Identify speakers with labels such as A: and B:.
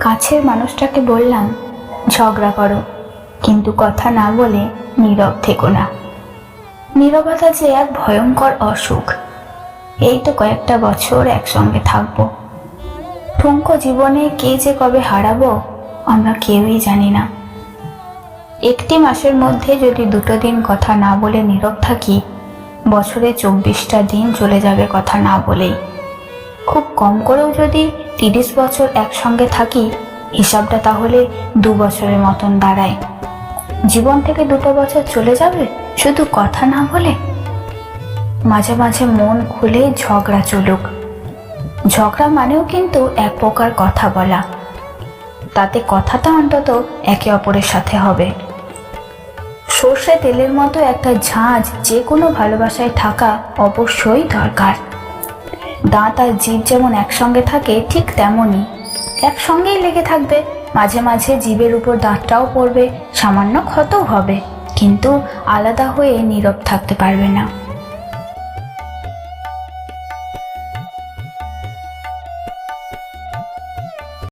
A: কাছের মানুষটাকে বললাম, ঝগড়া করো, কিন্তু কথা না বলে নীরব থেকো না। নীরবতা যে এক ভয়ঙ্কর অসুখ। এই তো কয়েকটা বছর একসঙ্গে থাকবো। ঠুনকো জীবনে কে যে কবে হারাবো আমরা কেউই জানি না। একটি মাসের মধ্যে যদি 2 দিন কথা না বলে নীরব থাকি, বছরে 24টা দিন চলে যাবে কথা না বলেই। খুব কম করেও যদি 30 বছর একসঙ্গে থাকি, হিসাবটা তাহলে 2 বছরের মতন দাঁড়ায়। জীবন থেকে 2 বছর চলে যাবে শুধু কথা না বলে। মাঝে মাঝে মন খুলে ঝগড়া চলুক। ঝগড়া মানেও কিন্তু এক প্রকার কথা বলা। তাতে কথাটা অন্তত একে অপরের সাথে হবে। সর্ষে তেলের মতো একটা ঝাঁঝ যে কোনো ভালোবাসায় থাকা অবশ্যই দরকার। দাঁত আর জিভ যেমন একসঙ্গে থাকে ঠিক তেমনই একসঙ্গেই লেগে থাকবে। মাঝে মাঝে জিভের উপর দাঁতটাও পড়বে, সামান্য ক্ষতও হবে, কিন্তু আলাদা হয়ে নীরব থাকতে পারবে না।